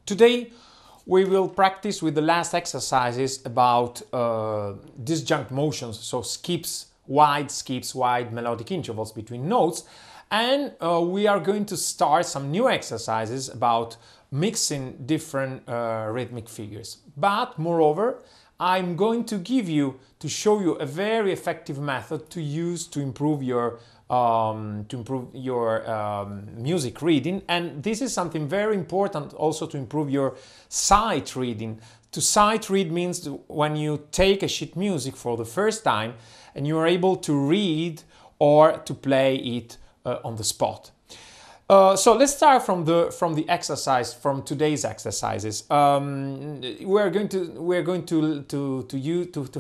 Today we will practice with the last exercises about disjunct motions, so skips, wide melodic intervals between notes, and we are going to start some new exercises about mixing different rhythmic figures. But moreover, I'm going to show you a very effective method to use to improve your music reading, and this is something very important also to improve your sight reading. To sight read means when you take a sheet music for the first time and you are able to read or to play it on the spot. So let's start from the exercise, from today's exercises. We're going to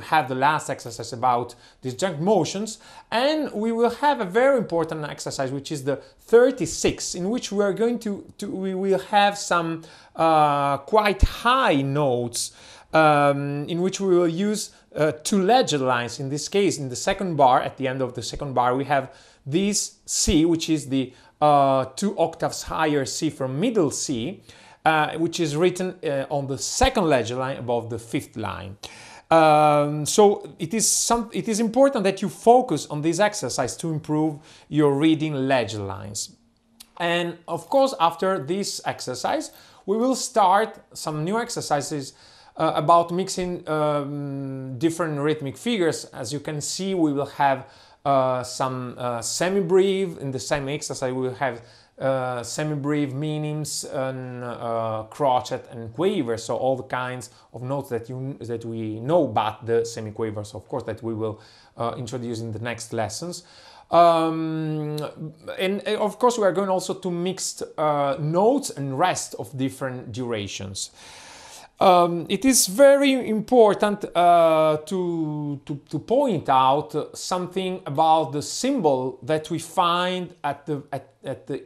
have the last exercise about disjunct motions, and we will have a very important exercise, which is the 36, in which we are going we will have some quite high notes, in which we will use two ledger lines. In this case, in the second bar, at the end of the second bar, we have this C, which is the 2 octaves higher C from middle C, which is written on the second ledger line above the fifth line. So it is important that you focus on this exercise to improve your reading ledger lines. And of course, after this exercise, we will start some new exercises about mixing different rhythmic figures. As you can see, we will have some semi-breve. In the same exercise we will have semi-breve, minims, and crotchet and quavers, so all the kinds of notes that we know, but the semi-quavers, of course, that we will introduce in the next lessons. And of course we are going also to mix notes and rest of different durations. It is very important to point out something about the symbol that we find at the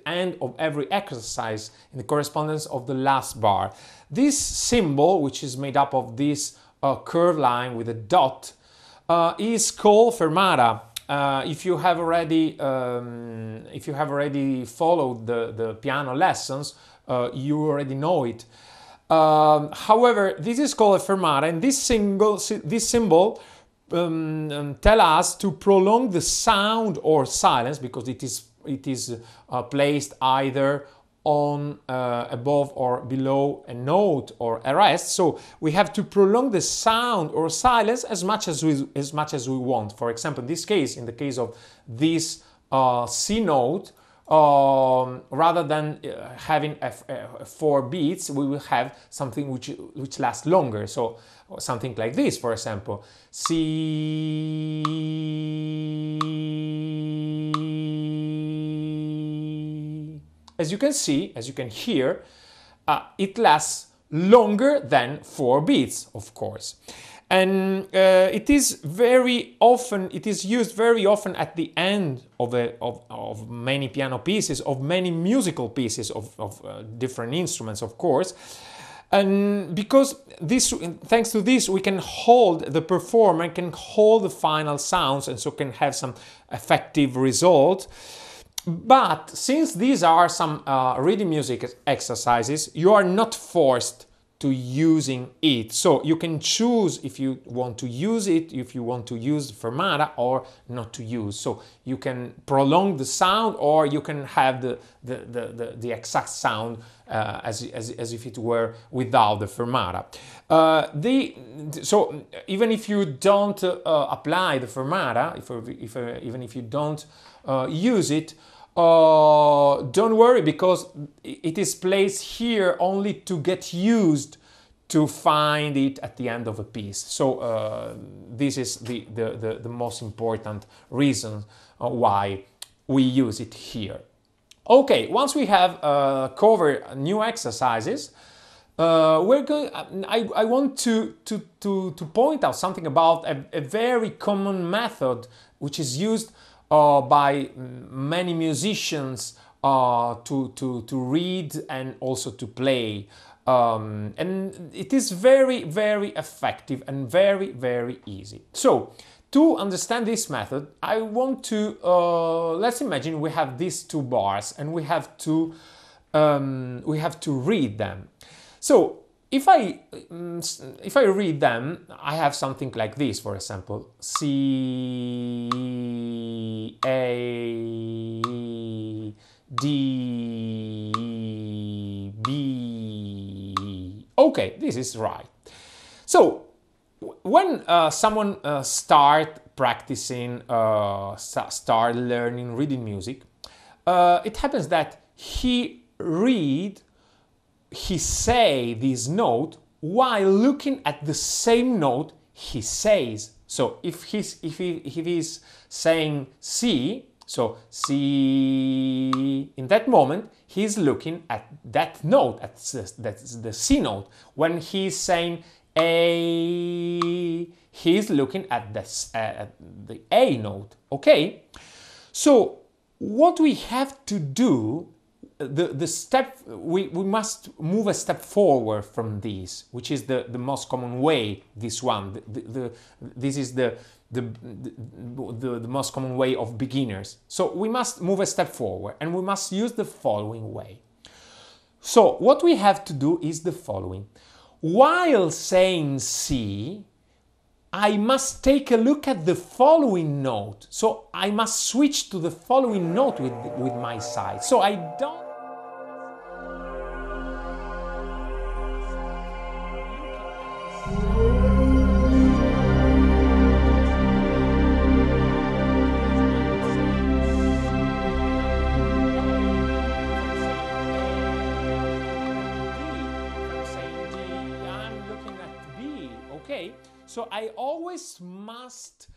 end of every exercise in the correspondence of the last bar. This symbol, which is made up of this curved line with a dot, is called fermata. If you have already followed the piano lessons, you already know it. However, this is called a fermata, and this symbol tell us to prolong the sound or silence, because it is placed either on above or below a note or a rest. So we have to prolong the sound or silence as much as we want. For example, in this case, in the case of this C note, rather than having 4 beats, we will have something which lasts longer. So something like this, for example, C. As you can see, as you can hear, it lasts longer than 4 beats, of course. And it is used very often at the end of many piano pieces, of many musical pieces of different instruments, of course. And because thanks to this, we can hold the performer, can hold the final sounds, and so can have some effective result. But since these are some reading music exercises, you are not forced to using it. So you can choose if you want to use it, if you want to use fermata or not to use. So you can prolong the sound, or you can have the exact sound as if it were without the fermata. So even if you don't apply the fermata, even if you don't use it, don't worry, because it is placed here only to get used to find it at the end of a piece. So this is the most important reason why we use it here. Okay, once we have covered new exercises, I want to point out something about a very common method which is used by many musicians to read and also to play. And it is very, very effective and very, very easy. So, to understand this method, I want to, let's imagine we have these 2 bars and we have to read them. So if I read them, I have something like this, for example, C, A, D, B. Okay, this is right. So when someone start practicing, start learning reading music, it happens that he say this note while looking at the same note he says. So if he's saying C, so C, in that moment he's looking at that note, that's the C note. When he's saying A, he's looking at the A note. Okay, so what we have to do, the step, we must move a step forward from this, which is the most common way. This one, this is the most common way of beginners. So we must move a step forward, and we must use the following way. So what we have to do is the following. While saying C, I must take a look at the following note. So I must switch to the following note with my side. So I don't... I'm looking at B, okay? So I always must